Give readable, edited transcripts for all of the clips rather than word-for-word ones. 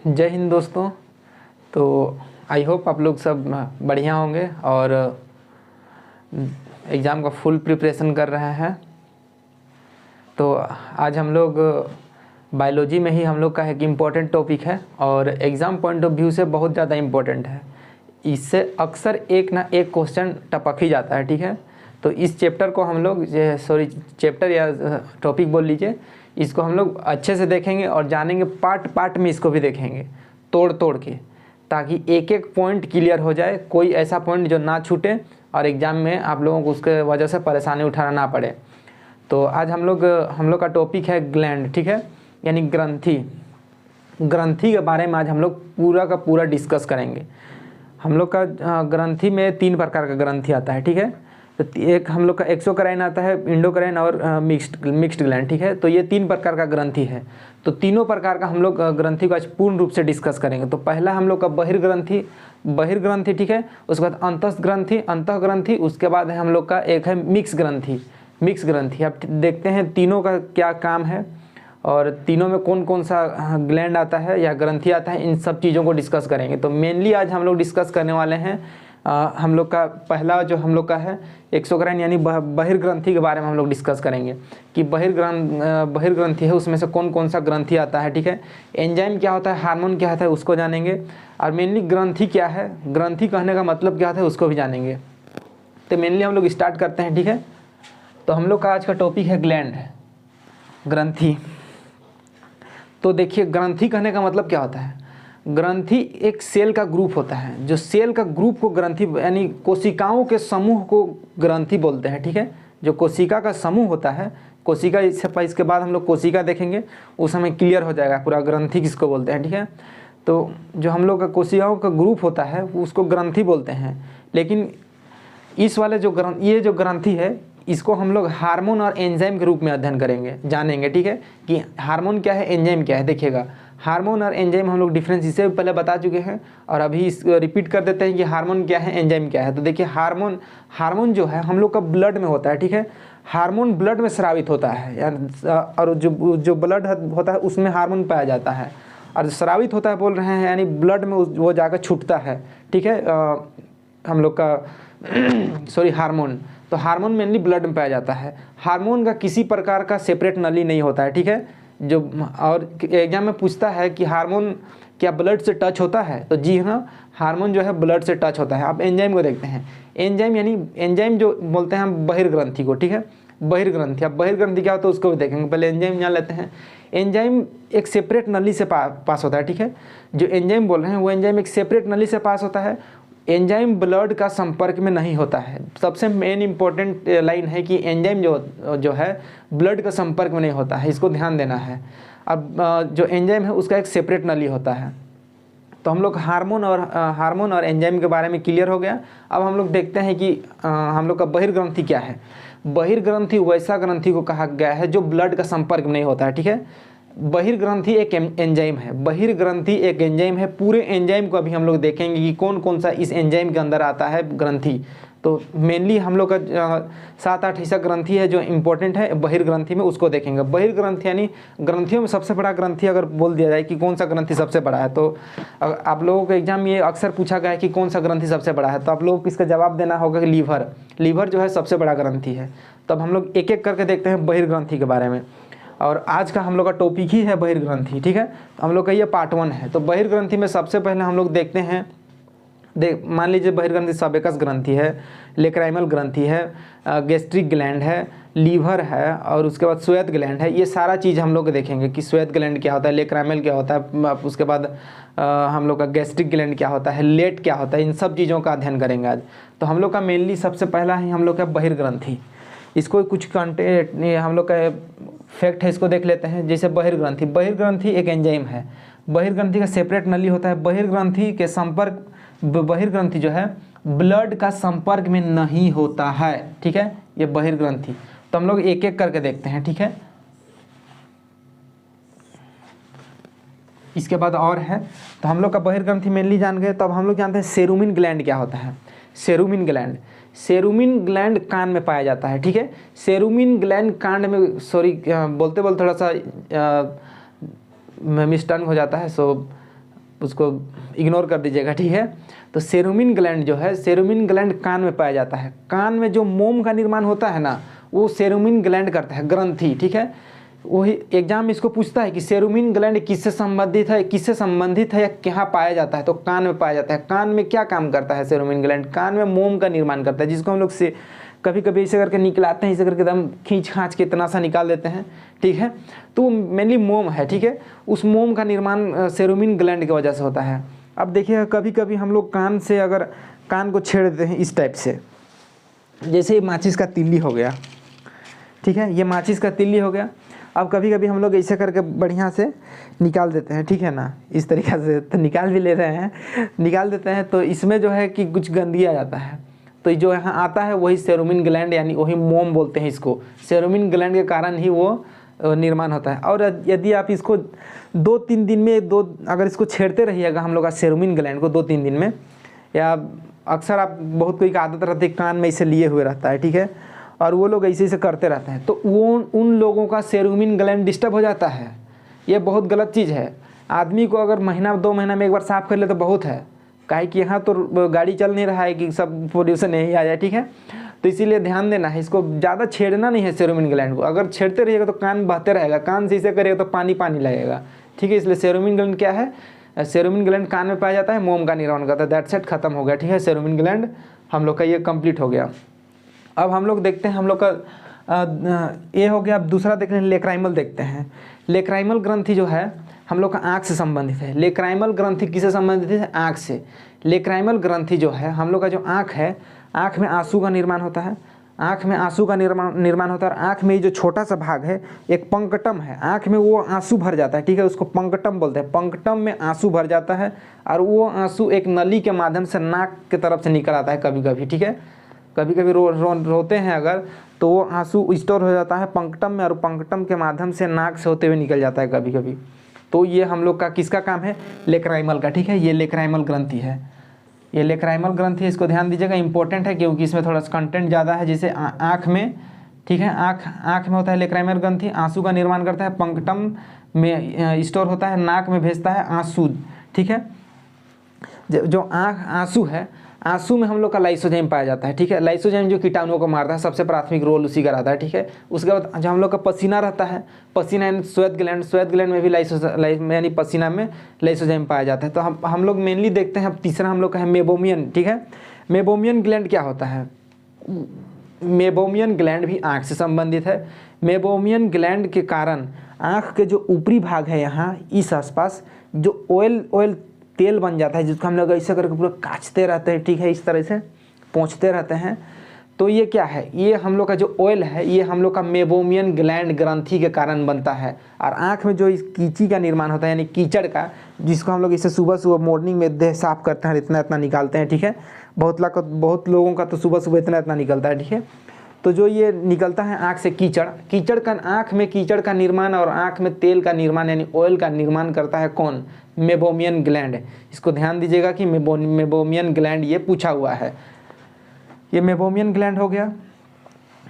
जय हिंद दोस्तों। तो आई होप आप लोग सब बढ़िया होंगे और एग्ज़ाम का फुल प्रिपरेशन कर रहे हैं। तो आज हम लोग बायोलॉजी में ही हम लोग का एक इम्पॉर्टेंट टॉपिक है और एग्ज़ाम पॉइंट ऑफ व्यू से बहुत ज़्यादा इम्पोर्टेंट है। इससे अक्सर एक ना एक क्वेश्चन टपक ही जाता है, ठीक है। तो इस चैप्टर को हम लोग चैप्टर या टॉपिक बोल लीजिए, इसको हम लोग अच्छे से देखेंगे और जानेंगे, पार्ट पार्ट में इसको भी देखेंगे तोड़ तोड़ के, ताकि एक एक पॉइंट क्लियर हो जाए, कोई ऐसा पॉइंट जो ना छूटे और एग्ज़ाम में आप लोगों को उसके वजह से परेशानी उठाना ना पड़े। तो आज हम लोग का टॉपिक है ग्लैंड, ठीक है, यानी ग्रंथि। ग्रंथि के बारे में आज हम लोग पूरा का पूरा डिस्कस करेंगे। हम लोग का ग्रंथि में 3 प्रकार का ग्रंथि आता है, ठीक है। तो एक हम लोग का एक्सोक्राइन आता है, इंडोक्राइन और मिक्स्ड ग्लैंड, ठीक है। तो ये 3 प्रकार का ग्रंथि है। तो तीनों प्रकार का हम लोग ग्रंथि को आज पूर्ण रूप से डिस्कस करेंगे। तो पहला हम लोग का बहिर्ग्रंथि, ठीक है। उसके बाद अंतःग्रंथि, उसके बाद है हम लोग का एक है मिक्स ग्रंथि। अब देखते हैं तीनों का क्या काम है और तीनों में कौन कौन सा ग्लैंड आता है या ग्रंथि आता है, इन सब चीज़ों को डिस्कस करेंगे। तो मेनली आज हम लोग डिस्कस करने वाले हैं हम लोग का पहला जो हम लोग का है एक्सोक्राइन यानी बहिर्ग्रंथि के बारे में हम लोग डिस्कस करेंगे कि बहिर्ग्रंथि है, उसमें से कौन कौन सा ग्रंथि आता है, ठीक है। एंजाइम क्या होता है, हार्मोन क्या होता है, उसको जानेंगे। और मेनली ग्रंथि क्या है, ग्रंथि कहने का मतलब क्या होता है, उसको भी जानेंगे। तो मेनली हम लोग स्टार्ट करते हैं, ठीक है। तो हम लोग का आज का टॉपिक है ग्लैंड, ग्रंथि। तो देखिए, ग्रंथि कहने का मतलब क्या होता है। ग्रंथि एक सेल का ग्रुप होता है, जो सेल का ग्रुप को ग्रंथि यानी कोशिकाओं के समूह को ग्रंथि बोलते हैं, ठीक है। जो कोशिका का समूह होता है, कोशिका, इसके बाद हम लोग कोशिका देखेंगे, उस समय क्लियर हो जाएगा पूरा ग्रंथि किसको बोलते हैं, ठीक है। तो जो हम लोग का कोशिकाओं का ग्रुप होता है उसको ग्रंथि बोलते हैं। लेकिन इस वाले ये जो ग्रंथि है, इसको हम लोग हार्मोन और एंजाइम के रूप में अध्ययन करेंगे, जानेंगे, ठीक है, कि हार्मोन क्या है, एंजाइम क्या है। देखिएगा, हार्मोन और एंजाइम हम लोग डिफरेंस इससे पहले बता चुके हैं और अभी इसको रिपीट कर देते हैं कि हार्मोन क्या है, एंजाइम क्या है। तो देखिए, हार्मोन जो है हम लोग का ब्लड में होता है, ठीक है। हार्मोन ब्लड में स्रावित होता है, और जो ब्लड होता है उसमें हार्मोन पाया जाता है, और स्रावित होता है बोल रहे हैं यानी ब्लड में वो जाकर छूटता है, ठीक है। हम लोग का हार्मोन, तो हार्मोन मेनली ब्लड में पाया जाता है। हार्मोन का किसी प्रकार का सेपरेट नली नहीं होता है, ठीक है। जो और एग्जाम में पूछता है कि हार्मोन क्या ब्लड से टच होता है, तो जी हाँ, हार्मोन जो है ब्लड से टच होता है। आप एंजाइम को देखते हैं, एंजाइम जो बोलते हैं हम बहिर्ग्रंथि को, ठीक है, बहिर्ग्रंथि। अब बहिर्ग्रंथि क्या होता है उसको भी देखेंगे, पहले एंजाइम जान लेते हैं। एंजाइम एक सेपरेट नली से पास होता है, ठीक है। जो एंजाइम बोल रहे हैं वो एंजाइम एक सेपरेट नली से पास होता है। एंजाइम ब्लड का संपर्क में नहीं होता है। सबसे मेन इंपॉर्टेंट लाइन है कि एंजाइम जो है ब्लड का संपर्क में नहीं होता है, इसको ध्यान देना है। अब जो एंजाइम है उसका एक सेपरेट नली होता है। तो हम लोग हार्मोन और एंजाइम के बारे में क्लियर हो गया। अब हम लोग देखते हैं कि हम लोग का बहिर्ग्रंथि क्या है। बहिर्ग्रंथि वैसा ग्रंथि को कहा गया है जो ब्लड का संपर्क में नहीं होता है, ठीक है। बहिर्ग्रंथि एक एंजाइम है, बहिर्ग्रंथि एक एंजाइम है। पूरे एंजाइम को अभी हम लोग देखेंगे कि कौन कौन सा इस एंजाइम के अंदर आता है ग्रंथि। तो मेनली हम लोग का 7-8 ऐसा ग्रंथि है जो इम्पोर्टेंट है बहिर्ग्रंथि में, उसको देखेंगे। बहिर्ग्रंथि यानी ग्रंथियों में सबसे बड़ा ग्रंथि अगर बोल दिया जाए कि कौन सा ग्रंथि सबसे बड़ा है, तो आप लोगों के एग्जाम में ये अक्सर पूछा गया है कि कौन सा ग्रंथि सबसे बड़ा है, तो आप लोगों को इसका जवाब देना होगा कि लीवर जो है सबसे बड़ा ग्रंथि है। तो अब हम लोग एक एक करके देखते हैं बहिर्ग्रंथि के बारे में, और आज का हम लोग का टॉपिक ही है बहिर्ग्रंथि, ठीक है। तो हम लोग का ये पार्ट 1 है। तो बहिर्ग्रंथि में सबसे पहले हम लोग देखते हैं, मान लीजिए बहिर्ग्रंथि सबेकस ग्रंथि है, लेक्राइमल ग्रंथि है, गैस्ट्रिक ग्लैंड है, लीवर है, और उसके बाद श्वेत ग्लैंड है। ये सारा चीज़ हम लोग देखेंगे कि श्वेत ग्लैंड क्या होता है, लेक्राइमल क्या होता है, उसके बाद हम लोग का गैस्ट्रिक ग्लैंड क्या होता है, लेट क्या होता है, इन सब चीज़ों का अध्ययन करेंगे आज। तो हम लोग का मेनली सबसे पहला है हम लोग का बहिर्ग्रंथि। इसको कुछ कंटेंट हम लोग का फैक्ट है, इसको देख लेते हैं। जैसे बहिर्ग्रंथि एक एंजाइम है। बहिर्ग्रंथि का सेपरेट नली होता है। बहिर्ग्रंथि जो है ब्लड का संपर्क में नहीं होता है, ठीक है, ये बहिर्ग्रंथि। तो हम लोग एक एक करके देखते हैं, ठीक है। इसके बाद और है, तो हम लोग का बहिर्ग्रंथि मेनली जान गए। तो अब हम लोग जानते हैं सेरुमिन ग्लैंड क्या होता है। सेरुमिन ग्लैंड कान में पाया जाता है, ठीक है। सेरुमिन ग्लैंड कान में बोलते बोलते थोड़ा सा मिस्टर्न हो जाता है, उसको इग्नोर कर दीजिएगा, ठीक है। तो सेरुमिन ग्लैंड जो है, सेरुमिन ग्लैंड कान में पाया जाता है। कान में जो मोम का निर्माण होता है ना, वो सेरुमिन ग्लैंड करता है, ग्रंथि, ठीक है। वही एग्जाम में इसको पूछता है कि सेरुमिन ग्लैंड किससे संबंधित है या कहाँ पाया जाता है, तो कान में पाया जाता है। कान में क्या काम करता है सेरुमिन ग्लैंड? कान में मोम का निर्माण करता है, जिसको हम लोग से कभी कभी ऐसे करके निकलाते हैं, ऐसे करके एकदम खींच खाँच के इतना सा निकाल देते हैं, ठीक है। तो मेनली मोम है, ठीक है। उस मोम का निर्माण सेरुमिन ग्लैंड की वजह से होता है। अब देखिए कभी कभी हम लोग कान से अगर कान को छेड़ देते हैं इस टाइप से, जैसे ये माचिस का तिल्ली हो गया, ठीक है, ये माचिस का तिल्ली हो गया। अब कभी कभी हम लोग ऐसे करके बढ़िया से निकाल देते हैं, ठीक है ना, इस तरीक़ा से तो निकाल भी ले रहे हैं, निकाल देते हैं, तो इसमें जो है कि कुछ गंदगी आ जाता है। तो जो यहाँ आता है वही सेरुमिन ग्लैंड, यानी वही मोम बोलते हैं इसको। सेरुमिन ग्लैंड के कारण ही वो निर्माण होता है। और यदि आप इसको 2-3 दिन में अगर इसको छेड़ते रहिएगा हम लोग का सेरुमिन ग्लैंड को 2-3 दिन में, या अक्सर आप बहुत कोई की आदत रहती है कान में इसे लिए हुए रहता है, ठीक है, और वो लोग ऐसे ऐसे करते रहते हैं, तो वो उन लोगों का सेरुमिन ग्लैंड डिस्टर्ब हो जाता है। ये बहुत गलत चीज़ है। आदमी को अगर महीना 2 महीना में एक बार साफ़ कर ले तो बहुत है, काहे कि यहाँ तो गाड़ी चल नहीं रहा है कि सब पोल्यूशन यही आ जाए, ठीक है। तो इसीलिए ध्यान देना है, इसको ज़्यादा छेड़ना नहीं है सेरुमिन ग्लैंड को। अगर छेड़ते रहिएगा तो कान बहते रहेगा, कान से इसे करिएगा तो पानी पानी लगेगा, ठीक है। इसलिए सेरुमिन ग्लैंड क्या है? सेरुमिन ग्लैंड कान में पाया जाता है, मोम का निर्माण करता है। दैट्स इट, खत्म हो गया, ठीक है। सेरुमिन ग्लैंड हम लोग का ये कंप्लीट हो गया। अब हम लोग देखते हैं हम लोग का ये हो गया। अब दूसरा देखते हैं, लेक्राइमल देखते हैं। लेक्राइमल ग्रंथि जो है हम लोग का आँख से संबंधित है। लेक्राइमल ग्रंथि किससे संबंधित है? आँख से। लेक्राइमल ग्रंथि जो है हम लोग का जो आँख है, आँख में आंसू का निर्माण होता है, आँख में आंसू का निर्माण होता है। और आँख में ये जो छोटा सा भाग है एक पंकटम है, आँख में वो आंसू भर जाता है, ठीक है, उसको पंकटम बोलते हैं। पंकटम में आंसू भर जाता है और वो आंसू एक नली के माध्यम से नाक की तरफ से निकल आता है कभी कभी, ठीक है। कभी कभी रोते हैं अगर, तो वो आंसू स्टोर हो जाता है पंकटम में, और पंकटम के माध्यम से नाक से होते हुए निकल जाता है कभी कभी। तो ये हम लोग का किसका काम है? लेक्राइमल का, ठीक है। ये लेक्राइमल ग्रंथि है, ये लेक्राइमल ग्रंथि है, इसको ध्यान दीजिएगा, इंपॉर्टेंट है क्योंकि इसमें थोड़ा सा कंटेंट ज़्यादा है। जैसे आँख में, ठीक है, आँख में होता है लेक्राइमल ग्रंथि, आंसू का निर्माण करता है, पंकटम में स्टोर होता है, नाक में भेजता है आंसू, ठीक है। जो आंसू है, आंसू में हम लोग का लाइसोजाइम पाया जाता है, ठीक है। लाइसोजाइम जो कीटाणुओं को मारता है, सबसे प्राथमिक रोल उसी का रहता है, ठीक है। उसके बाद जो हम लोग का पसीना रहता है, पसीना यानी श्वेत ग्लैंड, श्वेत ग्लैंड में भी यानी पसीना में लाइसोजाइम पाया जाता है। तो हम लोग मेनली देखते हैं। अब तीसरा हम लोग का है मेबोमियन, ठीक है। मेबोमियन ग्लैंड क्या होता है? मेबोमियन ग्लैंड भी आँख से संबंधित है। मेबोमियन ग्लैंड के कारण आँख के जो ऊपरी भाग है, यहाँ इस आसपास जो ऑयल तेल बन जाता है, जिसको हम लोग ऐसे करके पूरा काटते रहते हैं, ठीक है, इस तरह से पोंछते रहते हैं। तो ये क्या है? ये हम लोग का जो ऑयल है, ये हम लोग का मेबोमियन ग्लैंड ग्रंथि के कारण बनता है। और आँख में जो इस कीची का निर्माण होता है, यानी कीचड़ का, जिसको हम लोग इसे सुबह सुबह मॉर्निंग में देह साफ करते हैं, इतना इतना निकालते हैं, ठीक है। बहुत लोगों का तो सुबह सुबह इतना इतना निकलता है, ठीक है। तो जो ये निकलता है आँख से कीचड़ का, आँख में कीचड़ का निर्माण और आँख में तेल का निर्माण यानी ऑयल का निर्माण करता है कौन? Meibomian gland. इसको ध्यान दीजिएगा कि मेबोमियन ग्लैंड ये पूछा हुआ है। ये मेबोमियन ग्लैंड हो गया।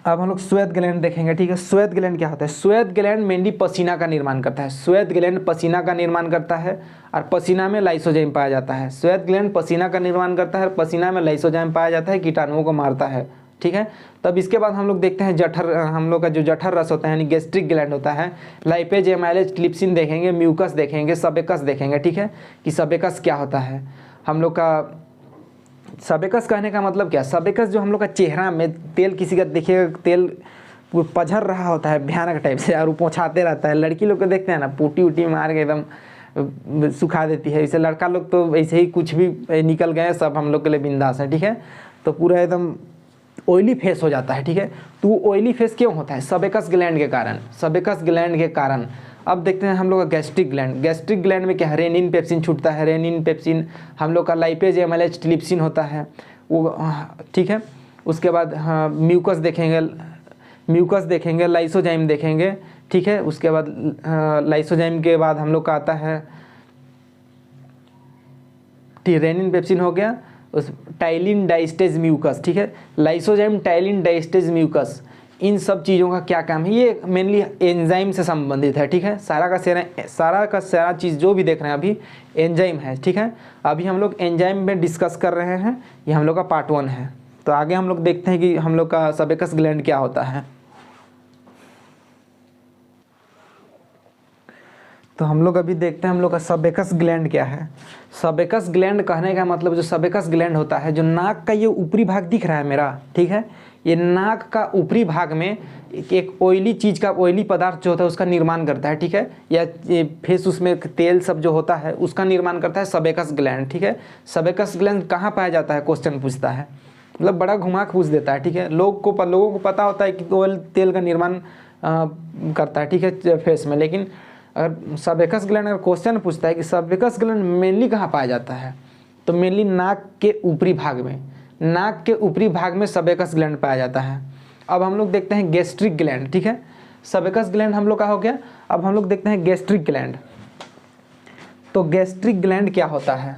अब हम लोग श्वेत ग्लैंड देखेंगे, ठीक है। श्वेत ग्लैंड क्या होता है? श्वेत ग्लैंड मेनली पसीना का निर्माण करता है। श्वेत ग्लैंड पसीना का निर्माण करता है और पसीना में लाइसोजाइम पाया जाता है। श्वेत ग्लैंड पसीना का निर्माण करता है, पसीना में लाइसोजाइम पाया जाता है, कीटाणुओं को मारता है, ठीक है। तब इसके बाद हम लोग देखते हैं जठर, हम लोग का जो जठर रस होता है यानी गैस्ट्रिक ग्लैंड होता है। लाइपेज, एमाइलेज, ट्रिप्सिन देखेंगे, म्यूकस देखेंगे, सबेकस देखेंगे, ठीक है, कि सबेकस क्या होता है। हम लोग का सबेकस कहने का मतलब क्या? सबेकस जो हम लोग का चेहरा में तेल, किसी का देखिएगा तेल वो पझर रहा होता है भयानक टाइप से, और वो पोंछाते रहता है। लड़की लोग को देखते हैं ना, पूटी उटी मार के एकदम सुखा देती है। इसे लड़का लोग तो ऐसे ही कुछ भी निकल गए, सब हम लोग के लिए बिंदास है, ठीक है। तो पूरा एकदम ऑयली फेस हो जाता है, ठीक है। तो ऑयली फेस क्यों होता है? सबेकस ग्लैंड के कारण, सबेकस ग्लैंड के कारण। अब देखते हैं हम लोग का गैस्ट्रिक ग्लैंड। गैस्ट्रिक ग्लैंड में क्या है? रेनिन पेप्सिन छूटता है, रेनिन पेप्सिन। हम लोग का लाइपेज, एमाइलेज, ट्रिप्सिन होता है वो, ठीक है। उसके बाद हाँ म्यूकस देखेंगे, लाइसोजाइम देखेंगे, ठीक है। उसके बाद लाइसोजाइम के बाद हम लोग का आता है रेनिन पेप्सिन हो गया, उस टाइलिन डाइस्टेज म्यूकस, ठीक है। लाइसोजाइम, टाइलिन डाइस्टेज म्यूकस, इन सब चीज़ों का क्या काम है, ये मेनली एंजाइम से संबंधित है, ठीक है। सारा का सारा चीज़ जो भी देख रहे हैं अभी एंजाइम है, ठीक है। अभी हम लोग एंजाइम में डिस्कस कर रहे हैं, ये हम लोग का पार्ट 1 है। तो आगे हम लोग देखते हैं कि हम लोग का सबेकस ग्लैंड क्या होता है। तो हम लोग अभी देखते हैं हम लोग का सबेकस ग्लैंड क्या है। सबेकस ग्लैंड कहने का मतलब जो सबेकस ग्लैंड होता है, जो नाक का ये ऊपरी भाग दिख रहा है मेरा, ठीक है, ये नाक का ऊपरी भाग में एक ऑयली चीज़ का, ऑयली पदार्थ जो होता है उसका निर्माण करता है, ठीक है, या ये फेस उसमें तेल सब जो होता है उसका निर्माण करता है सबेकस ग्लैंड, ठीक है। सबेकस ग्लैंड कहाँ पाया जाता है, क्वेश्चन पूछता है, मतलब बड़ा घुमा के पूछ देता है, ठीक है। लोगों को पता होता है कि ऑयल तेल का निर्माण करता है, ठीक है, फेस में, लेकिन अगर सबेकस ग्लैंड अगर क्वेश्चन पूछता है कि सबेकस ग्लैंड मेनली कहाँ पाया जाता है, तो मेनली नाक के ऊपरी भाग में, नाक के ऊपरी भाग में सबेकस ग्लैंड पाया जाता है। अब हम लोग देखते हैं गैस्ट्रिक ग्लैंड, ठीक है। सबेकस ग्लैंड हम लोग का हो गया, अब हम लोग देखते हैं गैस्ट्रिक ग्लैंड। तो गैस्ट्रिक ग्लैंड क्या होता है,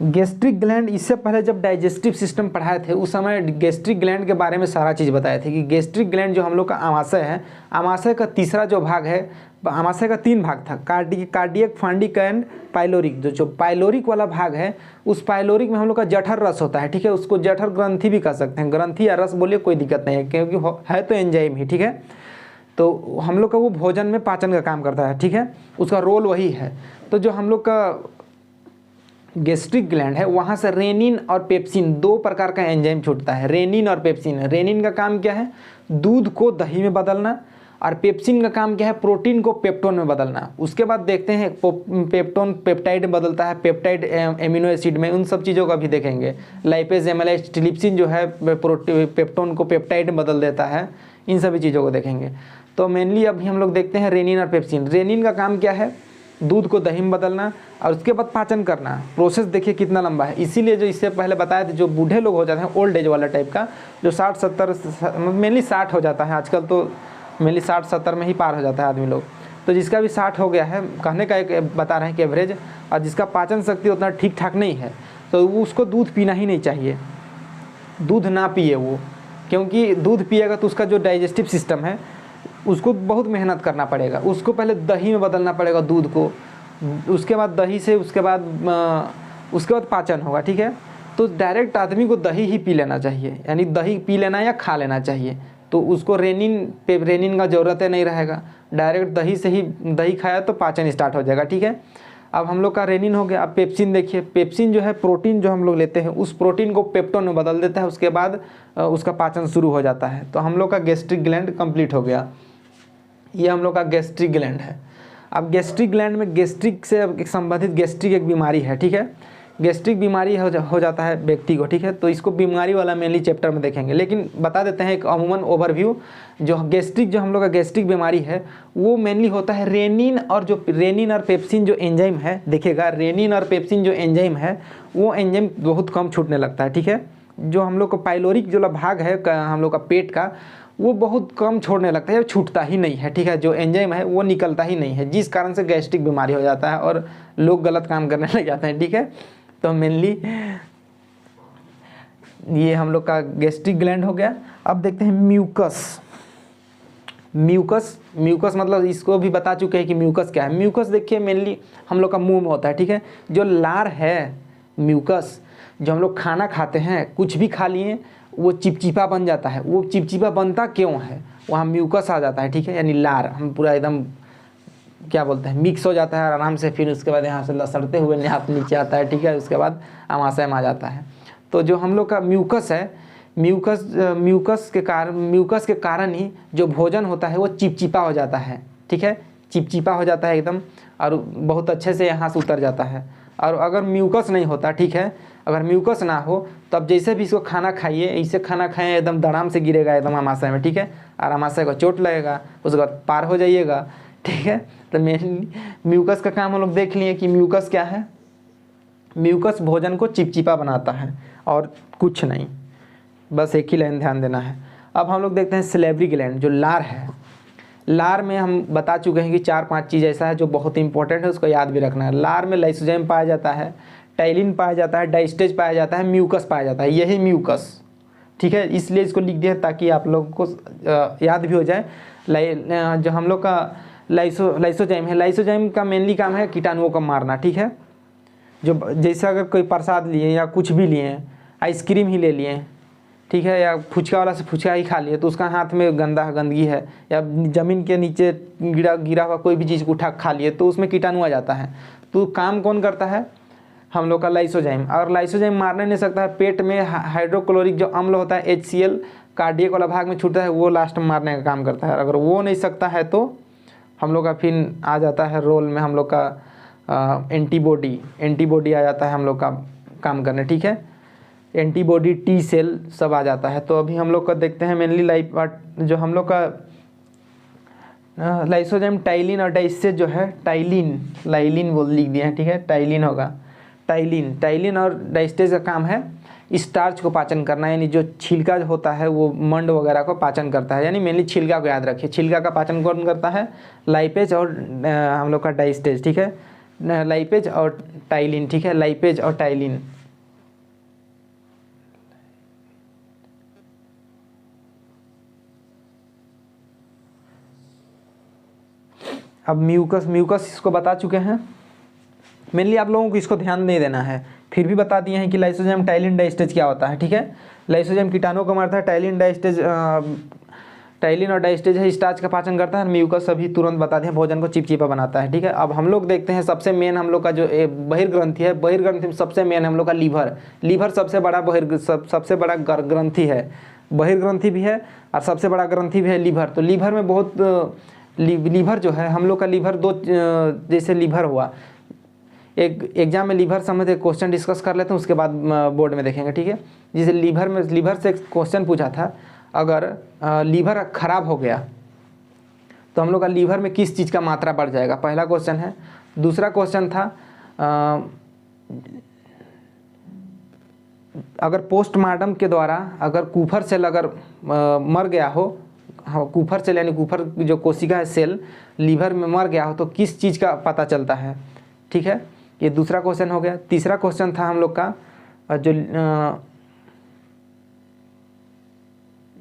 गैस्ट्रिक ग्लैंड, इससे पहले जब डाइजेस्टिव सिस्टम पढ़ाए थे उस समय गैस्ट्रिक ग्लैंड के बारे में सारा चीज़ बताए थे कि गैस्ट्रिक ग्लैंड जो हम लोग का आमाशय है, आमाशय का तीसरा जो भाग है, आमाशय का 3 भाग था, कार्डियक, फंडिक एंड पाइलोरिक। जो पाइलोरिक वाला भाग है, उस पाइलोरिक में हम लोग का जठर रस होता है, ठीक है, उसको जठर ग्रंथि भी कह सकते हैं, ग्रंथि या रस बोलिए कोई दिक्कत नहीं है, क्योंकि है तो एंजाइम ही, ठीक है। तो हम लोग का वो भोजन में पाचन का काम करता है, ठीक है, उसका रोल वही है। तो जो हम लोग का गैस्ट्रिक ग्लैंड है, वहाँ से रेनिन और पेप्सिन 2 प्रकार का एंजाइम छूटता है, रेनिन और पेप्सिन। रेनिन का काम क्या है, दूध को दही में बदलना, और पेप्सिन का काम क्या है, प्रोटीन को पेप्टोन में बदलना। उसके बाद देखते हैं पेप्टोन पेप्टाइड में बदलता है, पेप्टाइड एमिनो एसिड में, उन सब चीज़ों का भी देखेंगे। लाइपेज, एमाइलेज, ट्रिप्सिन जो है पेप्टोन को पेप्टाइड में बदल देता है, इन सभी चीज़ों को देखेंगे। तो मेनली अभी हम लोग देखते हैं रेनिन और पेप्सिन। रेनिन का काम क्या है, दूध को दही में बदलना, और उसके बाद पाचन करना। प्रोसेस देखिए कितना लंबा है, इसीलिए जो इससे पहले बताए थे, जो बूढ़े लोग हो जाते हैं, ओल्ड एज वाला टाइप का, जो 60-70 मेनली 60 हो जाता है आजकल, तो मेनली 60-70 में ही पार हो जाता है आदमी लोग। तो जिसका भी 60 हो गया है, कहने का एक बता रहे हैं कि एवरेज, और जिसका पाचन शक्ति उतना ठीक ठाक नहीं है, तो उसको दूध पीना ही नहीं चाहिए, दूध ना पिए वो, क्योंकि दूध पिएगा तो उसका जो डाइजेस्टिव सिस्टम है उसको बहुत मेहनत करना पड़ेगा, उसको पहले दही में बदलना पड़ेगा दूध को, उसके बाद दही से उसके बाद पाचन होगा, ठीक है। तो डायरेक्ट आदमी को दही ही पी लेना चाहिए, यानी दही पी लेना या खा लेना चाहिए, तो उसको रेनिन का ज़रूरत नहीं रहेगा, डायरेक्ट दही से ही, दही खाया तो पाचन स्टार्ट हो जाएगा, ठीक है। अब हम लोग का रेनिन हो गया। अब पेप्सिन देखिए, पेप्सिन जो है प्रोटीन जो हम लोग लेते हैं, उस प्रोटीन को पेप्टोन में बदल देता है, उसके बाद उसका पाचन शुरू हो जाता है। तो हम लोग का गैस्ट्रिक ग्लैंड कंप्लीट हो गया, ये हम लोग का गैस्ट्रिक ग्लैंड है। अब गैस्ट्रिक ग्लैंड में गैस्ट्रिक से संबंधित गैस्ट्रिक एक बीमारी है, ठीक है, गैस्ट्रिक बीमारी हो जाता है व्यक्ति को, ठीक है। तो इसको बीमारी वाला मेनली चैप्टर में देखेंगे, लेकिन बता देते हैं एक अमूमन ओवरव्यू। जो हम लोग का गैस्ट्रिक बीमारी है वो मेनली होता है रेनिन और पेप्सिन जो एंजाइम है, देखिएगा रेनिन और पेप्सिन जो एंजाइम है वो एंजाइम बहुत कम छूटने लगता है, ठीक है। जो हम लोग का पाइलोरिक जो भाग है हम लोग का पेट का, वो बहुत कम छोड़ने लगता है, छूटता ही नहीं है, ठीक है। जो एंजाइम है वो निकलता ही नहीं है, जिस कारण से गैस्ट्रिक बीमारी हो जाता है और लोग गलत काम करने लग जाते हैं, ठीक है। तो मेनली ये हम लोग का गैस्ट्रिक ग्लैंड हो गया। अब देखते हैं म्यूकस मतलब इसको भी बता चुके हैं कि म्यूकस क्या है। म्यूकस देखिए मेनली हम लोग का मुंह में होता है, ठीक है। जो लार है म्यूकस, जो हम लोग खाना खाते हैं, कुछ भी खा लिए वो चिपचिपा बन जाता है। वो चिपचिपा बनता क्यों है, वहाँ म्यूकस आ जाता है, ठीक है, यानी लार हम पूरा एकदम क्या बोलते हैं मिक्स हो जाता है और आराम से, फिर उसके बाद यहाँ से लसड़ते हुए हाथ नीचे आता है, ठीक है, उसके बाद आमाशय में आ जाता है। तो जो हम लोग का म्यूकस है, म्यूकस के कारण ही जो भोजन होता है वो चिपचिपा हो जाता है, ठीक है, चिपचिपा हो जाता है एकदम, और बहुत अच्छे से यहाँ से उतर जाता है। और अगर म्यूकस नहीं होता, ठीक है, अगर म्यूकस ना हो तब जैसे भी इसको खाना खाइए, ऐसे खाना खाएं एकदम धड़ाम से गिरेगा एकदम आमाशय में, ठीक है, और आमाशय को चोट लगेगा, उसके बाद पार हो जाइएगा, ठीक है। तो मेनली म्यूकस का काम हम लोग देख लिए कि म्यूकस क्या है। म्यूकस भोजन को चिपचिपा बनाता है और कुछ नहीं, बस एक ही लाइन ध्यान देना है। अब हम लोग देखते हैं सलेवरी ग्लैंड, जो लार है। लार में हम बता चुके हैं कि 4-5 चीज़ ऐसा है जो बहुत इंपॉर्टेंट है, उसको याद भी रखना है। लार में लाइसोजाइम पाया जाता है, टाइलिन पाया जाता है, डाइस्टेज पाया जाता है, म्यूकस पाया जाता है, यही म्यूकस, ठीक है, इसलिए इसको लिख दिया ताकि आप लोगों को याद भी हो जाए। जो हम लोग का लाइसोजाइम है, लाइसोजाइम का मेनली काम है कीटाणुओं को मारना, ठीक है। जो जैसे अगर कोई प्रसाद लिए या कुछ भी लिए, आइसक्रीम ही ले लिए, ठीक है, या फुचका वाला से फुचका ही खा लिए, तो उसका हाथ में गंदगी है, या ज़मीन के नीचे गिरा हुआ कोई भी चीज़ को उठा खा लिए, तो उसमें कीटाणु आ जाता है। तो काम कौन करता है? हम लोग का लाइसोजाइम। और लाइसोजाइम मारने नहीं सकता है, पेट में हाइड्रोक्लोरिक जो अम्ल होता है HCl कार्डियक वाला भाग में छूटता है, वो लास्ट में मारने का काम करता है। अगर वो नहीं सकता है तो हम लोग का फिर आ जाता है रोल में हम लोग का एंटीबॉडी आ जाता है हम लोग का काम करने, ठीक है। एंटीबॉडी, T सेल सब आ जाता है। तो अभी हम लोग का देखते हैं मेनली जो हम लोग का लाइसोजाइम टाइलिन और डाइस्टेज जो है, लाइलिन बोल लिख दिया है, ठीक है, टाइलिन होगा। टाइलिन और डाइस्टेज का काम है स्टार्च को पाचन करना, यानी जो छिलका होता है वो मंड वगैरह को पाचन करता है, यानी मेनली छिलका को याद रखिए। छिलका का पाचन कौन करता है? लाइपेज और हम लोग का डाइस्टेज, ठीक है, लाइपेज और टाइलिन, ठीक है, लाइपेज और टाइलिन। अब म्यूकस इसको बता चुके हैं, मेनली आप लोगों को इसको ध्यान नहीं देना है, फिर भी बता दिए हैं कि लाइसोजाइम टाइलिन डाइस्टेज क्या होता है, ठीक है। लाइसोजाइम कीटाणुओं को मारता है, टाइलिन और डाइस्टेज है स्टार्च का पाचन करता है, म्यूकस सभी तुरंत बता दिए, भोजन को चिपचिपा बनाता है, ठीक है। अब हम लोग देखते हैं सबसे मेन हम लोग का जो बहिर्ग्रंथि है, बहिर्ग्रंथि में सबसे मेन हम लोग का लीवर सबसे बड़ा सबसे बड़ा ग्रंथि है, बहिर्ग्रंथि भी है और सबसे बड़ा ग्रंथि भी है लीवर। तो लीवर में बहुत लीवर जो है हम लोग का लीवर दो, जैसे लीवर हुआ, एक एग्जाम में लीवर संबंधित क्वेश्चन डिस्कस कर लेते हैं, उसके बाद बोर्ड में देखेंगे, ठीक है। जैसे लीवर से एक क्वेश्चन पूछा था, अगर लीवर खराब हो गया तो हम लोग का लीवर में किस चीज़ का मात्रा बढ़ जाएगा, पहला क्वेश्चन है। दूसरा क्वेश्चन था अगर पोस्टमार्टम के द्वारा अगर कुफर सेल अगर मर गया हो, कुफर सेल यानी कुफर जो कोशिका है सेल लीवर में मर गया हो तो किस चीज़ का पता चलता है, ठीक है। ये दूसरा क्वेश्चन हो गया। तीसरा क्वेश्चन था हम लोग का जो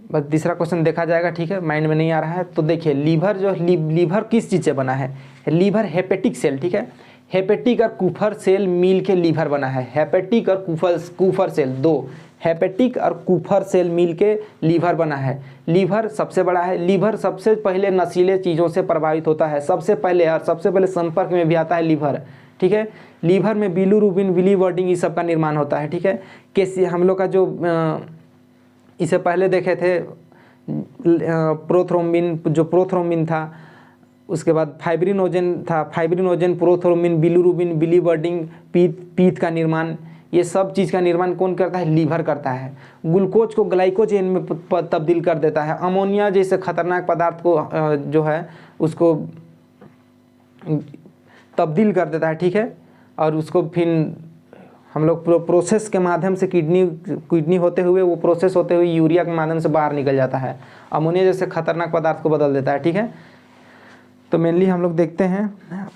बस तीसरा क्वेश्चन देखा जाएगा, ठीक है, माइंड में नहीं आ रहा है तो देखिए लीवर जो लीवर किस चीज़ से बना है? लीवर हेपेटिक सेल, ठीक है, हेपेटिक और कुफर सेल मिल के लीवर बना है। हेपेटिक और कुफर सेल दो, हेपेटिक और कुफर सेल मिल के लीवर बना है। लीवर सबसे बड़ा है। लीवर सबसे पहले नशीले चीज़ों से प्रभावित होता है, सबसे पहले संपर्क में भी आता है लीवर, ठीक है। लीवर में बिलिरुबिन, बिलीवर्डिन ये सब का निर्माण होता है, ठीक है। कैसे हम लोग का जो इसे पहले देखे थे प्रोथ्रोम्बिन था, उसके बाद फाइब्रिनोजन था, प्रोथ्रोम्बिन, बिलिरुबिन, बिलीवर्डिन, पीत का निर्माण, ये सब चीज़ का निर्माण कौन करता है? लीवर करता है। ग्लूकोज को ग्लाइकोजेन में तब्दील कर देता है। अमोनिया जैसे खतरनाक पदार्थ को जो है उसको तब्दील कर देता है, ठीक है। और उसको फिर हम लोग प्रोसेस के माध्यम से किडनी होते हुए वो प्रोसेस होते हुए यूरिया के माध्यम से बाहर निकल जाता है। अमोनिया जैसे खतरनाक पदार्थ को बदल देता है, ठीक है। तो मेनली हम लोग देखते हैं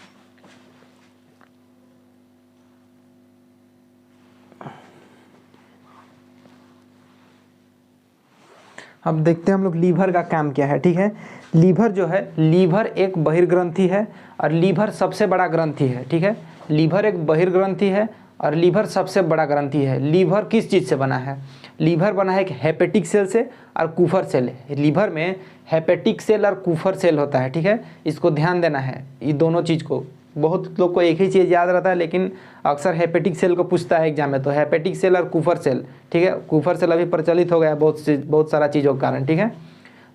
अब देखते हैं हम लोग लीवर का काम क्या है, ठीक है। लीवर जो है, लीवर एक बहिर्ग्रंथि है और लीवर सबसे बड़ा ग्रंथि है, ठीक है। लीवर एक बहिर्ग्रंथि है और लीवर सबसे बड़ा ग्रंथि है। लीवर किस चीज़ से बना है? लीवर बना है एक हेपेटिक सेल से और कुफर सेल। लीवर में हेपेटिक सेल और कुफर सेल होता है, ठीक है। इसको ध्यान देना है, ये दोनों चीज़ को। बहुत लोग को एक ही चीज़ याद रहता है लेकिन अक्सर हेपेटिक सेल को पूछता है एग्जाम में, तो हेपेटिक सेल और कुफर सेल, ठीक है। कुफर सेल अभी प्रचलित हो गया है बहुत सारा चीज़ों के कारण, ठीक है।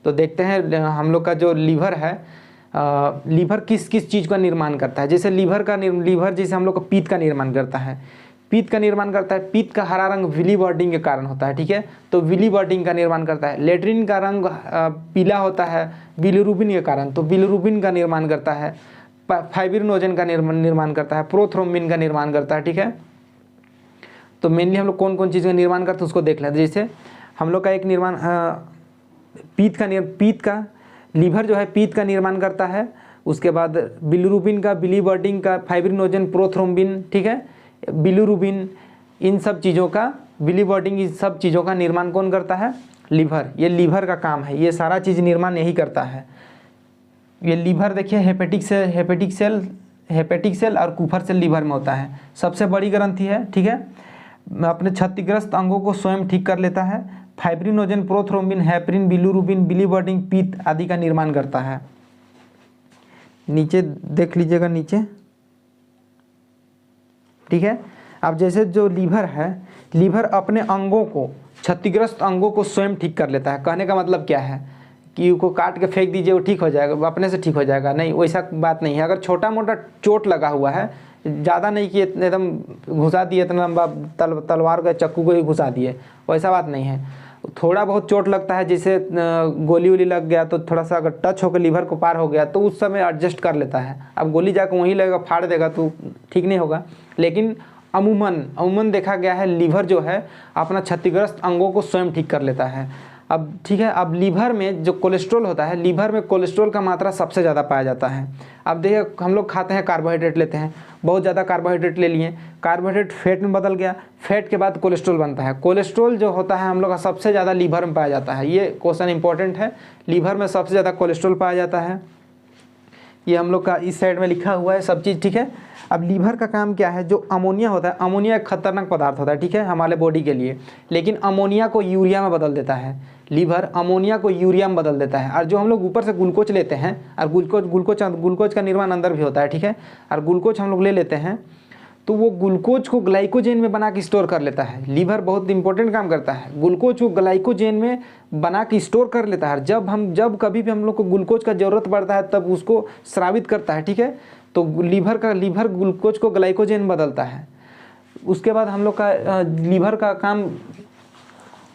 तो देखते हैं हम लोग का जो लीवर है, लीवर किस किस चीज़ का निर्माण करता है। जैसे लीवर जैसे हम लोग का पीत का निर्माण करता है। पीत का हरा रंग बिलीवर्डिन के कारण होता है, ठीक है। तो बिलीवर्डिन का निर्माण करता है। लेट्रिन का रंग पीला होता है बिलिरुबिन के कारण, तो बिलिरुबिन का निर्माण करता है। फाइब्रिनोजन का निर्माण करता है। प्रोथ्रोम्बिन का निर्माण करता है, ठीक है। तो मेनली हम लोग कौन कौन चीज़ का निर्माण करते हैं उसको देख लेते हैं। जैसे हम लोग का एक निर्माण पीत का लीवर जो है पीत का निर्माण करता है। उसके बाद बिलिरुबिन का, बिलीवर्डिन का, फाइब्रिनोजन, प्रोथ्रोम्बिन, ठीक है, बिलिरुबिन, इन सब चीज़ों का बिलीवर्डिंग, इस सब चीज़ों का निर्माण कौन करता है? लीवर। ये लीवर का काम है, ये सारा चीज़ निर्माण यही करता है। ये लीवर देखिए, हेपेटिक सेल और कुफर सेल लीवर में होता है। सबसे बड़ी ग्रंथि है, ठीक है, अपने क्षतिग्रस्त अंगों को स्वयं ठीक कर लेता है। फाइब्रिनोजन, प्रोथ्रोम्बिन, हेपरिन, बिलिरुबिन, बिलीवर्डिंग, पित्त आदि का निर्माण करता है। नीचे देख लीजिएगा, नीचे, ठीक है। अब जैसे जो लीवर है, लीवर अपने अंगों को, क्षतिग्रस्त अंगों को स्वयं ठीक कर लेता है। कहने का मतलब क्या है कि उसको काट के फेंक दीजिए वो ठीक हो जाएगा, वो अपने से ठीक हो जाएगा, नहीं, वैसा बात नहीं है। अगर छोटा मोटा चोट लगा हुआ है, ज़्यादा नहीं कि एकदम घुसा दिए, इतना लंबा तलवार का चक्कू को ही घुसा दिए, वैसा बात नहीं है। थोड़ा बहुत चोट लगता है, जैसे गोली वोली लग गया तो थोड़ा सा अगर टच होकर लीवर को पार हो गया तो उस समय एडजस्ट कर लेता है। अब गोली जाकर वहीं लगेगा, फाड़ देगा तो ठीक नहीं होगा। लेकिन अमूमन देखा गया है लीवर जो है अपना क्षतिग्रस्त अंगों को स्वयं ठीक कर लेता है। अब ठीक है, अब लीवर में जो कोलेस्ट्रॉल होता है, लीवर में कोलेस्ट्रॉल का मात्रा सबसे ज़्यादा पाया जाता है। अब देखिए, हम लोग खाते हैं, कार्बोहाइड्रेट लेते हैं, बहुत ज़्यादा कार्बोहाइड्रेट ले लिए, कार्बोहाइड्रेट फैट में बदल गया, फैट के बाद कोलेस्ट्रॉल बनता है। कोलेस्ट्रॉल जो होता है हम लोग का सबसे ज़्यादा लीवर में पाया जाता है। ये क्वेश्चन इंपॉर्टेंट है, लीवर में सबसे ज़्यादा कोलेस्ट्रॉल पाया जाता है। ये हम लोग का इस साइड में लिखा हुआ है सब चीज़, ठीक है। अब लीवर का काम क्या है? जो अमोनिया होता है, अमोनिया एक खतरनाक पदार्थ होता है, ठीक है, हमारे बॉडी के लिए, लेकिन अमोनिया को यूरिया में बदल देता है। लीवर अमोनिया को यूरिया में बदल देता है। और जो हम लोग ऊपर से ग्लूकोज लेते हैं, और ग्लूकोज का निर्माण अंदर भी होता है, ठीक है, और ग्लूकोज हम लोग ले लेते हैं तो वो ग्लूकोज को ग्लाइकोजेन में बना के स्टोर कर लेता है। लीवर बहुत इंपॉर्टेंट काम करता है, ग्लूकोज को ग्लाइकोजेन में बना के स्टोर कर लेता है। जब कभी भी हम लोग को ग्लूकोज का ज़रूरत पड़ता है तब उसको स्रावित करता है, ठीक है। तो लीवर ग्लूकोज को ग्लाइकोजेन बदलता है। उसके बाद हम लोग का लीवर का काम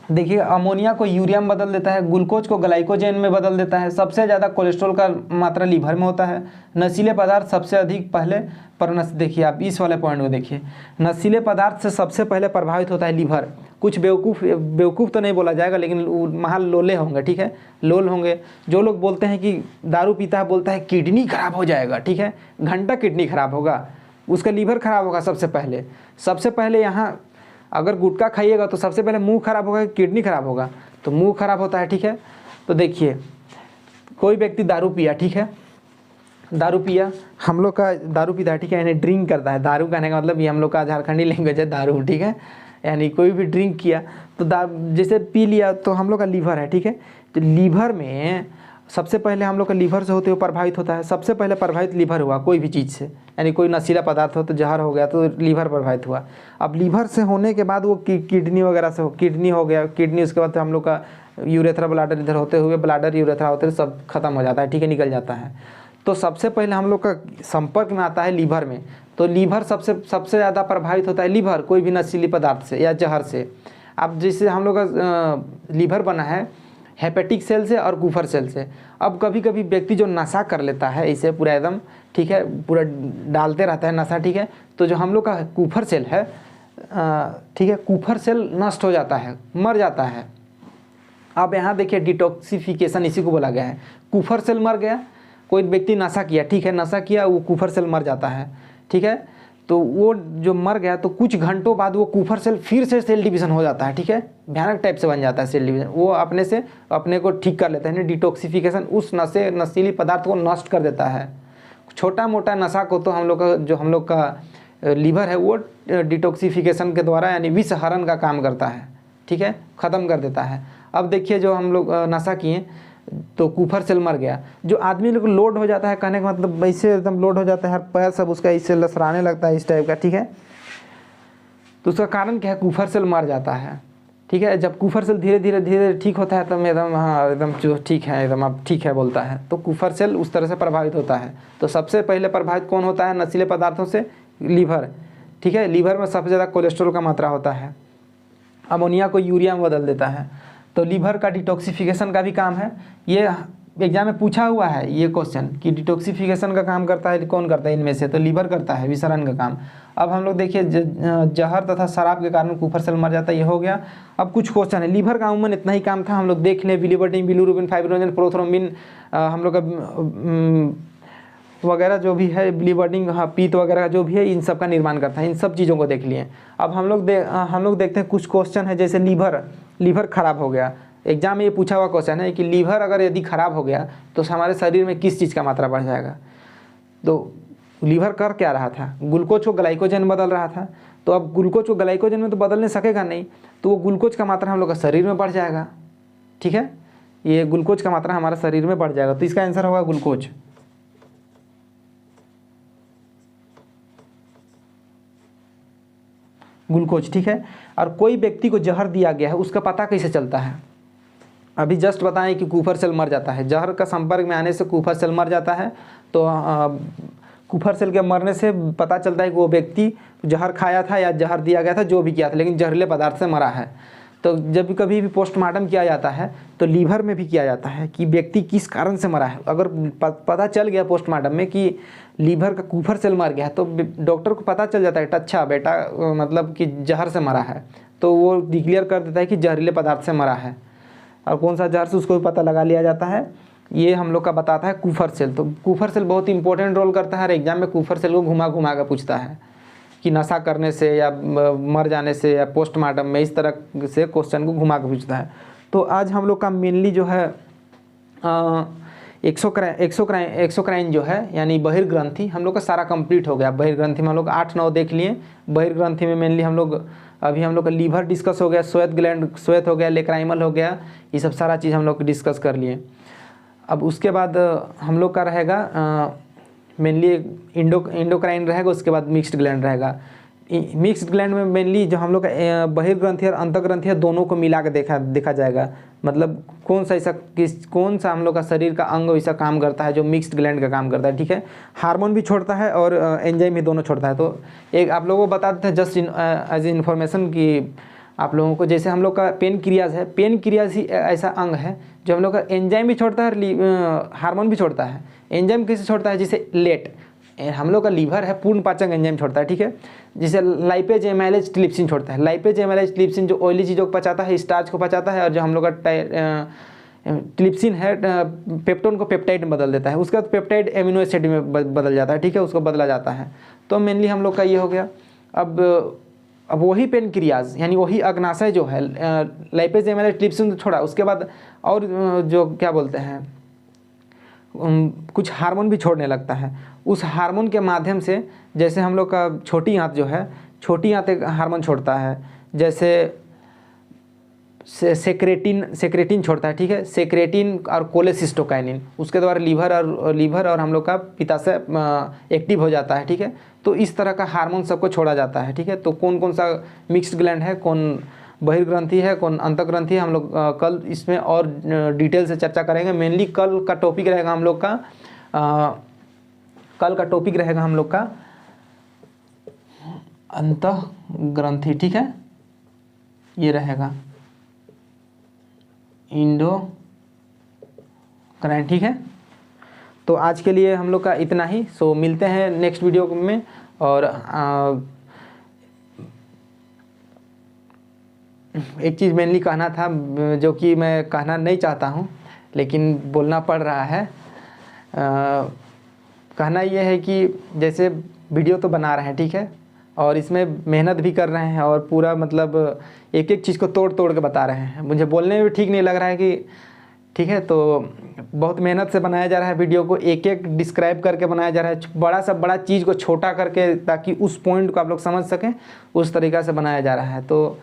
देखिए, अमोनिया को यूरिया में बदल देता है, ग्लूकोज को ग्लाइकोजेन में बदल देता है। सबसे ज़्यादा कोलेस्ट्रॉल का मात्रा लीवर में होता है। नशीले पदार्थ सबसे अधिक पहले देखिए, आप इस वाले पॉइंट को देखिए, नशीले पदार्थ से सबसे पहले प्रभावित होता है लीवर। कुछ बेवकूफ़ तो नहीं बोला जाएगा, लेकिन महा लोले होंगे, ठीक है, लोल होंगे। जो लोग बोलते हैं कि दारू पीता है, बोलता है किडनी खराब हो जाएगा, ठीक है, घंटा किडनी खराब होगा, उसका लीवर खराब होगा। सबसे पहले यहाँ अगर गुटखा खाइएगा तो सबसे पहले मुंह खराब होगा, किडनी खराब होगा, तो मुंह खराब होता है, ठीक है। तो देखिए, कोई व्यक्ति दारू पिया, ठीक है, दारू पिया, हम लोग का दारू पीता है, ठीक है, यानी ड्रिंक करता है। दारू कहने का मतलब ये हम लोग का झारखंडी लैंग्वेज है, दारू, ठीक है, यानी कोई भी ड्रिंक किया तो जैसे पी लिया तो हम लोग का लीवर है, ठीक है। तो लीवर में सबसे पहले हम लोग का लीवर से होते हुए प्रभावित होता है। सबसे पहले प्रभावित लीवर हुआ कोई भी चीज़ से, यानी कोई नशीला पदार्थ हो तो जहर हो गया तो लीवर प्रभावित हुआ। अब लीवर से होने के बाद वो किडनी वगैरह से किडनी हो गया, किडनी उसके बाद हम लोग का यूरेथ्रा ब्लाडर, इधर होते हुए ब्लाडर यूरेथ्रा होते हुए सब खत्म हो जाता है, ठीक है, निकल जाता है। तो सबसे पहले हम लोग का संपर्क में आता है लीवर में। तो लीवर सबसे ज़्यादा प्रभावित होता है, लीवर कोई भी नशीली पदार्थ से या जहर से। अब जैसे हम लोग का लीवर बना है हेपेटिक सेल से और कुफर सेल से। अब कभी कभी व्यक्ति जो नशा कर लेता है इसे पूरा एकदम, ठीक है, पूरा डालते रहता है नशा, ठीक है, तो जो हम लोग का कुफर सेल है, ठीक है, कुफर सेल नष्ट हो जाता है, मर जाता है। अब यहाँ देखिए, डिटॉक्सिफिकेशन इसी को बोला गया है। कुफर सेल मर गया, कोई व्यक्ति नशा किया, ठीक है, नशा किया, वो कुफर सेल मर जाता है, ठीक है। तो वो जो मर गया तो कुछ घंटों बाद वो कुफर सेल फिर से सेल डिवीज़न हो जाता है, ठीक है, भयानक टाइप से बन जाता है सेल डिवीज़न। वो अपने को ठीक कर लेता है, डिटॉक्सिफिकेशन उस नशीली पदार्थ को नष्ट कर देता है। छोटा मोटा नशा को तो हम लोग का लीवर है वो डिटॉक्सिफिकेशन के द्वारा यानी विषहरण का काम करता है, ठीक है, ख़त्म कर देता है। अब देखिए, जो हम लोग नशा किए तो कुफर सेल मर गया। जो आदमी लोग लोड हो जाता है, कहने का मतलब वैसे एकदम लोड हो जाता है, हर पैर सब उसका इससे लसराने लगता है, इस टाइप का, ठीक है। तो उसका कारण क्या है? कुफर सेल मर जाता है, ठीक है। जब कुफर सेल धीरे धीरे ठीक होता है तब एकदम, हाँ, एकदम जो ठीक है, एकदम अब ठीक है बोलता है, तो कुफर सेल उस तरह से प्रभावित होता है। तो सबसे पहले प्रभावित कौन होता है नशीले पदार्थों से? लीवर, ठीक है। लीवर में सबसे ज़्यादा कोलेस्ट्रॉल का मात्रा होता है, अमोनिया को यूरिया में बदल देता है। तो लीवर का डिटॉक्सिफिकेशन का भी काम है। ये एग्जाम में पूछा हुआ है ये क्वेश्चन कि डिटॉक्सिफिकेशन का काम करता है कौन करता है इनमें से? तो लीवर करता है, विषहरण का काम। अब हम लोग देखिए, जहर तथा शराब के कारण कुफर सेल मर जाता है, ये हो गया। अब कुछ क्वेश्चन है, लीवर का अमूमन इतना ही काम था, हम लोग देख लें। बिलिवर्डिन, बिलिरुबिन, फाइब्रिनोजन, प्रोथ्रोम्बिन, हम लोग का वगैरह जो भी है, ब्लीडिंग, हाँ पीत वगैरह जो भी है, इन सब का निर्माण करता है। इन सब चीज़ों को देख लिए। अब हम लोग देखते हैं कुछ क्वेश्चन है, जैसे लीवर खराब हो गया। एग्जाम में ये पूछा हुआ क्वेश्चन है कि लीवर अगर यदि खराब हो गया तो हमारे शरीर में किस चीज़ का मात्रा बढ़ जाएगा। तो लीवर कर क्या रहा था, ग्लूकोज को ग्लाइकोजन बदल रहा था। तो अब ग्लूकोज को ग्लाइकोजन में तो बदलने सकेगा नहीं, तो वो ग्लूकोज का मात्रा हम लोग का शरीर में बढ़ जाएगा। ठीक है, ये ग्लूकोज का मात्रा हमारे शरीर में बढ़ जाएगा। तो इसका आंसर होगा ग्लूकोज। ग्लूकोज, ठीक है। और कोई व्यक्ति को जहर दिया गया है, उसका पता कैसे चलता है? अभी जस्ट बताएं कि कूफर सेल मर जाता है, जहर का संपर्क में आने से कूफर सेल मर जाता है। तो कूफर सेल के मरने से पता चलता है कि वो व्यक्ति जहर खाया था या जहर दिया गया था, जो भी किया था, लेकिन जहरीले पदार्थ से मरा है। तो जब कभी भी पोस्टमार्टम किया जाता है तो लीवर में भी किया जाता है कि व्यक्ति किस कारण से मरा है। अगर पता चल गया पोस्टमार्टम में कि लीवर का कूफर सेल मर गया है, तो डॉक्टर को पता चल जाता है अच्छा बेटा मतलब कि जहर से मरा है, तो वो डिक्लेयर कर देता है कि जहरीले पदार्थ से मरा है। और कौन सा जहर से उसको भी पता लगा लिया जाता है। ये हम लोग का बताता है कूफर सेल। तो कूफर सेल बहुत इंपॉर्टेंट रोल करता है। और एग्जाम में कूफर सेल को घुमा घुमा कर पूछता है कि नशा करने से या मर जाने से या पोस्टमार्टम में, इस तरह से क्वेश्चन को घुमा कर पूछता है। तो आज हम लोग का मेनली जो है एक्सोक्राइन जो है यानी बहिर्ग्रंथि, हम लोग का सारा कंप्लीट हो गया। बहिर्ग्रंथि में हम लोग 8-9 देख लिए। बहिर्ग्रंथि में मेनली हम लोग का लीवर डिस्कस हो गया, श्वेत ग्लैंड, श्वेत हो गया, लेक्राइमल हो गया, ये सब सारा चीज़ हम लोग डिस्कस कर लिए। अब उसके बाद हम लोग का रहेगा मेनली इंडोक्राइन रहेगा, उसके बाद मिक्स्ड ग्लैंड रहेगा। मिक्स्ड ग्लैंड में मेनली जो हम लोग का बहिर्ग्रंथि और अंतर्ग्रंथि है, दोनों को मिला के देखा जाएगा। मतलब कौन सा हम लोग का शरीर का अंग ऐसा काम करता है जो मिक्स्ड ग्लैंड का काम करता है। ठीक है, हार्मोन भी छोड़ता है और एंजाइम भी दोनों छोड़ता है। तो एक आप लोगों को बता देते हैं जस्ट एज इन्फॉर्मेशन कि आप लोगों को, जैसे हम लोग का पेनक्रियाज है, पेनक्रियाज ही ऐसा अंग है जो हम लोग का एंजाइम भी छोड़ता है और हार्मोन भी छोड़ता है। एंजाइम किसे छोड़ता है? जैसे लेट, हम लोग का लीवर है पूर्ण पाचक एंजाइम छोड़ता है। ठीक है, जैसे लाइपेज, एमाइलेज, ट्रिप्सिन छोड़ता है। लाइपेज, एमाइलेज, ट्रिप्सिन जो ऑयली चीज़ों को पचाता है, स्टार्च को पचाता है। और जो हम लोग का ट्रिप्सिन है पेप्टोन को पेप्टाइड में बदल देता है। उसका पेप्टाइड एमिनो एसिड में बदल जाता है। ठीक है, उसको बदला जाता है। तो मेनली हम लोग का ये हो गया। अब वही पेनक्रियाज यानी वही अग्नाशय जो है, लाइपेज, एमाइलेज, ट्रिप्सिन तो छोड़ा, उसके बाद और जो क्या बोलते हैं कुछ हार्मोन भी छोड़ने लगता है। उस हार्मोन के माध्यम से, जैसे हम लोग का छोटी आंत जो है, छोटी आंत एक हार्मोन छोड़ता है, जैसे सेक्रेटिन छोड़ता है। ठीक है, सेक्रेटिन और कोलेसिस्टोकाइनिन, उसके द्वारा लीवर और हम लोग का पित्ताशय एक्टिव हो जाता है। ठीक है, तो इस तरह का हार्मोन सबको छोड़ा जाता है। ठीक है, तो कौन कौन सा मिक्स्ड ग्लैंड है, कौन बहिर्ग्रंथि है, कौन अंतर्ग्रंथि है, हम लोग कल इसमें और डिटेल से चर्चा करेंगे। मेनली कल का टॉपिक रहेगा हम लोग का अंतःग्रंथि। ठीक है, ये रहेगा इंडोक्राइन। ठीक है, तो आज के लिए हम लोग का इतना ही। सो मिलते हैं नेक्स्ट वीडियो में। और एक चीज़ मेनली कहना था जो कि मैं कहना नहीं चाहता हूँ लेकिन बोलना पड़ रहा है। कहना ये है कि जैसे वीडियो तो बना रहे हैं, ठीक है, और इसमें मेहनत भी कर रहे हैं और पूरा मतलब एक एक चीज़ को तोड़ तोड़ के बता रहे हैं। मुझे बोलने में भी ठीक नहीं लग रहा है कि ठीक है, तो बहुत मेहनत से बनाया जा रहा है वीडियो को, एक एक डिस्क्राइब करके बनाया जा रहा है, बड़ा सा बड़ा चीज़ को छोटा करके, ताकि उस पॉइंट को आप लोग समझ सकें, उस तरीक़ा से बनाया जा रहा है। तो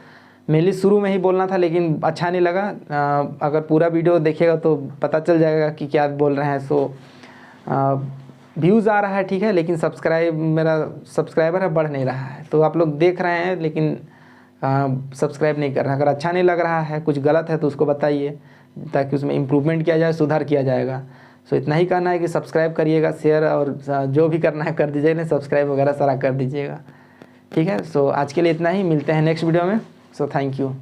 मेनली शुरू में ही बोलना था लेकिन अच्छा नहीं लगा। अगर पूरा वीडियो देखिएगा तो पता चल जाएगा कि क्या बोल रहे हैं। सो व्यूज़ आ रहा है, ठीक है, लेकिन मेरा सब्सक्राइबर है बढ़ नहीं रहा है। तो आप लोग देख रहे हैं लेकिन सब्सक्राइब नहीं कर रहे हैं। अगर अच्छा नहीं लग रहा है, कुछ गलत है तो उसको बताइए ताकि उसमें इम्प्रूवमेंट किया जाए, सुधार किया जाएगा। सो इतना ही कहना है कि सब्सक्राइब करिएगा, शेयर और जो भी करना है कर दीजिएगा, नहीं सब्सक्राइब वगैरह सारा कर दीजिएगा। ठीक है, सो आज के लिए इतना ही, मिलते हैं नेक्स्ट वीडियो में। So thank you.